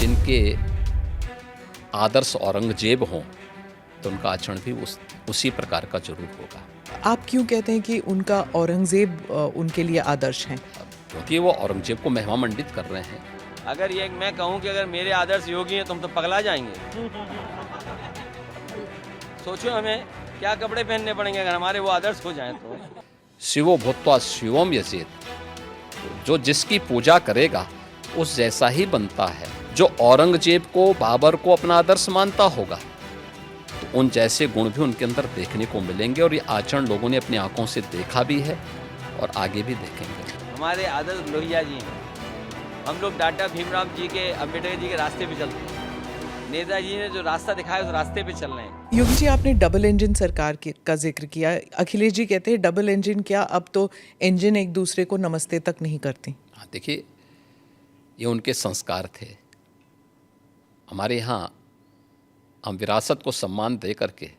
जिनके आदर्श औरंगजेब हों तो उनका आचरण भी उसी प्रकार का जरूर होगा। आप क्यों कहते हैं कि उनका औरंगजेब उनके लिए आदर्श हैं? क्योंकि वो औरंगजेब को महिमा मंडित कर रहे हैं। अगर ये मैं कहूँ कि अगर मेरे आदर्श योगी हैं तो हम तो पगला जाएंगे। सोचो हमें क्या कपड़े पहनने पड़ेंगे अगर हमारे वो आदर्श हो जाएं तो। शिवो भूत्वा शिवम यजेत, जो जिसकी पूजा करेगा उस जैसा ही बनता है। जो औरंगजेब को, बाबर को अपना आदर्श मानता होगा तो उन जैसे गुण भी उनके अंदर देखने को मिलेंगे, और ये आचरण लोगों ने अपनी आंखों से देखा भी है और आगे भी देखेंगे। हमारे आदर्श लोहिया जी हैं। हम लोग डॉक्टर भीमराव जी के, अम्बेडकर जी के रास्ते पे चलते हैं। नेताजी ने जो रास्ता दिखाया उस रास्ते पे चल रहे हैं। योगी जी, आपने डबल इंजन सरकार का जिक्र किया। अखिलेश जी कहते हैं डबल इंजन क्या, अब तो इंजन एक दूसरे को नमस्ते तक नहीं करती। हाँ, देखिए, ये उनके संस्कार थे। हमारे यहाँ हम विरासत को सम्मान दे करके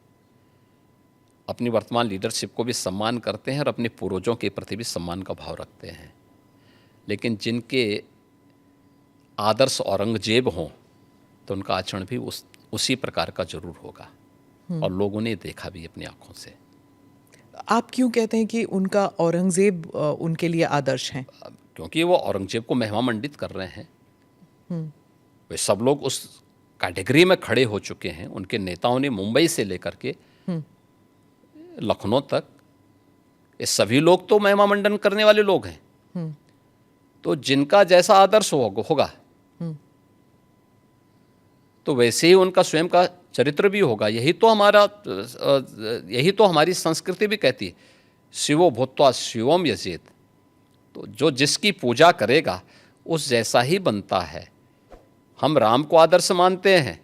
अपनी वर्तमान लीडरशिप को भी सम्मान करते हैं और अपने पूर्वजों के प्रति भी सम्मान का भाव रखते हैं। लेकिन जिनके आदर्श औरंगजेब हों तो उनका आचरण भी उसी प्रकार का जरूर होगा, और लोगों ने देखा भी अपनी आंखों से। आप क्यों कहते हैं कि उनका औरंगजेब उनके लिए आदर्श हैं? क्योंकि वो औरंगजेब को महिमा मंडित कर रहे हैं। वे सब लोग उस कैटेगरी में खड़े हो चुके हैं। उनके नेताओं ने मुंबई से लेकर के लखनऊ तक, ये सभी लोग तो महिमा मंडन करने वाले लोग हैं। तो जिनका जैसा आदर्श होगा तो वैसे ही उनका स्वयं का चरित्र भी होगा। यही तो हमारी संस्कृति भी कहती है, शिवो भूत्वा शिवम यजेत। तो जो जिसकी पूजा करेगा उस जैसा ही बनता है। हम राम को आदर्श मानते हैं,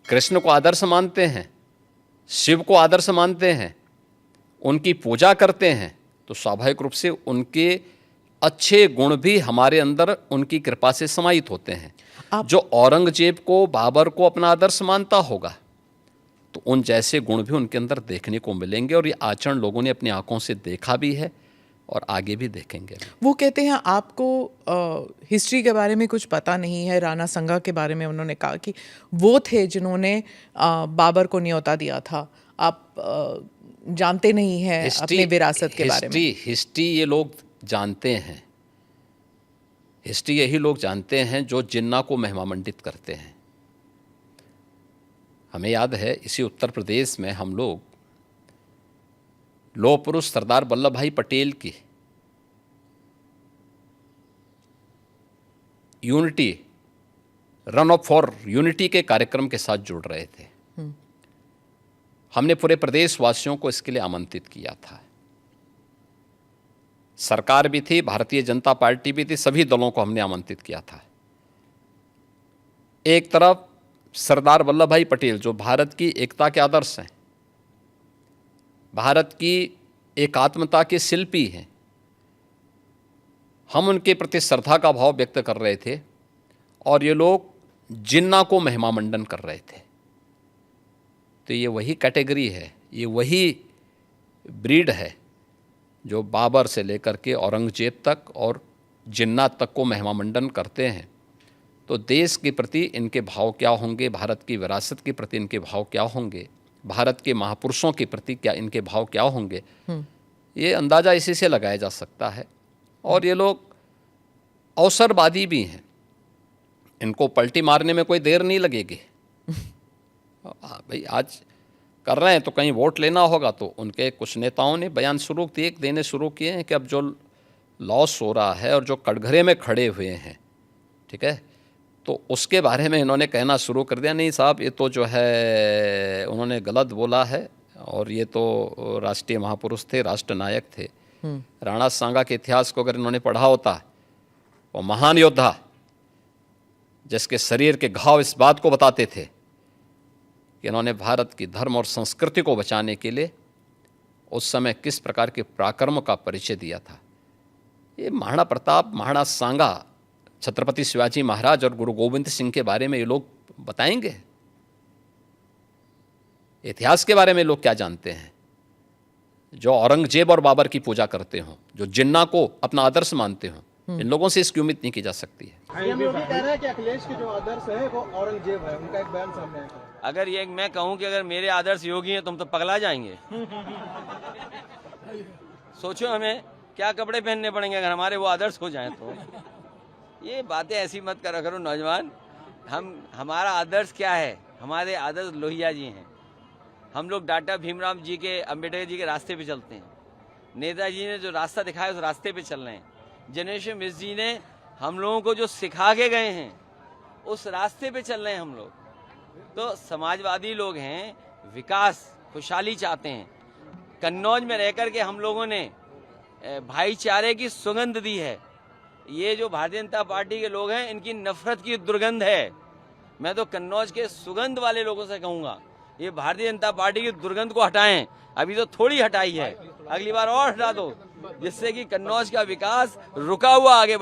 कृष्ण को आदर्श मानते हैं, शिव को आदर्श मानते हैं, उनकी पूजा करते हैं, तो स्वाभाविक रूप से उनके अच्छे गुण भी हमारे अंदर उनकी कृपा से समाहित होते हैं। जो औरंगजेब को, बाबर को अपना आदर्श मानता होगा तो उन जैसे गुण भी उनके अंदर देखने को मिलेंगे, और ये आचरण लोगों ने अपनी आंखों से देखा भी है और आगे भी देखेंगे। वो कहते हैं आपको हिस्ट्री के बारे में कुछ पता नहीं है। राणा संगा के बारे में उन्होंने कहा कि वो थे जिन्होंने बाबर को न्योता दिया था। आप जानते नहीं हैं अपने विरासत के बारे में। हिस्ट्री ये लोग जानते हैं। हिस्ट्री यही लोग जानते हैं जो जिन्ना को महिमा मंडित करते हैं। हमें याद है, इसी उत्तर प्रदेश में हम लोग लौह पुरुष सरदार वल्लभ भाई पटेल की unity, run up for unity के कार्यक्रम के साथ जुड़ रहे थे। हमने पूरे प्रदेशवासियों को इसके लिए आमंत्रित किया था। सरकार भी थी, भारतीय जनता पार्टी भी थी, सभी दलों को हमने आमंत्रित किया था। एक तरफ सरदार वल्लभ भाई पटेल जो भारत की एकता के आदर्श हैं, भारत की एकात्मता के शिल्पी हैं, हम उनके प्रति श्रद्धा का भाव व्यक्त कर रहे थे, और ये लोग जिन्ना को महिमा मंडन कर रहे थे। तो ये वही कैटेगरी है, ये वही ब्रीड है जो बाबर से लेकर के औरंगजेब तक और जिन्ना तक को महिमा मंडन करते हैं। तो देश के प्रति इनके भाव क्या होंगे, भारत की विरासत के प्रति इनके भाव क्या होंगे, भारत के महापुरुषों के प्रति क्या इनके भाव क्या होंगे, ये अंदाज़ा इसी से लगाया जा सकता है। और ये लोग अवसरवादी भी हैं, इनको पलटी मारने में कोई देर नहीं लगेगी। भाई आज कर रहे हैं तो कहीं वोट लेना होगा, तो उनके कुछ नेताओं ने बयान देने शुरू किए हैं कि अब जो लॉस हो रहा है और जो कटघरे में खड़े हुए हैं, ठीक है, तो उसके बारे में इन्होंने कहना शुरू कर दिया, नहीं साहब ये तो जो है उन्होंने गलत बोला है, और ये तो राष्ट्रीय महापुरुष थे, राष्ट्र नायक थे। राणा सांगा के इतिहास को अगर इन्होंने पढ़ा होता, वो महान योद्धा जिसके शरीर के घाव इस बात को बताते थे कि इन्होंने भारत की धर्म और संस्कृति को बचाने के लिए उस समय किस प्रकार के पराक्रम का परिचय दिया था। ये महाराणा प्रताप, महाराणा सांगा, छत्रपति शिवाजी महाराज और गुरु गोविंद सिंह के बारे में ये लोग बताएंगे। इतिहास के बारे में लोग क्या जानते हैं? जो औरंगजेब और बाबर की पूजा करते हों, जो जिन्ना को अपना आदर्श मानते हों, इन लोगों से इसकी उम्मीद नहीं की जा सकती है। सीएम योगी कह रहे हैं कि अखिलेश के जो आदर्श है वो औरंगजेब है, उनका एक बयान सामने आया। अगर ये मैं कहूं कि अगर मेरे आदर्श योगी हैं तुम तो पगला जाएंगे। सोचो हमें क्या कपड़े पहनने पड़ेंगे अगर हमारे वो आदर्श हो जाएं तो। ये बातें ऐसी मत करा करो नौजवान। हमारा आदर्श क्या है? हमारे आदर्श लोहिया जी हैं। हम लोग डॉक्टर भीमराव जी के, अम्बेडकर जी के रास्ते पे चलते हैं। नेताजी ने जो रास्ता दिखाया उस रास्ते पे चल रहे हैं। जनरेशन मिस जी ने हम लोगों को जो सिखा के गए हैं उस रास्ते पे चल रहे हैं हम लोग। तो समाजवादी लोग हैं, विकास खुशहाली चाहते हैं। कन्नौज में रह कर के हम लोगों ने भाईचारे की सुगंध दी है। ये जो भारतीय जनता पार्टी के लोग हैं इनकी नफरत की दुर्गंध है। मैं तो कन्नौज के सुगंध वाले लोगों से कहूँगा ये भारतीय जनता पार्टी की दुर्गंध को हटाएं। अभी तो थोड़ी हटाई है, अगली बार और हटा दो, जिससे कि कन्नौज का विकास रुका हुआ आगे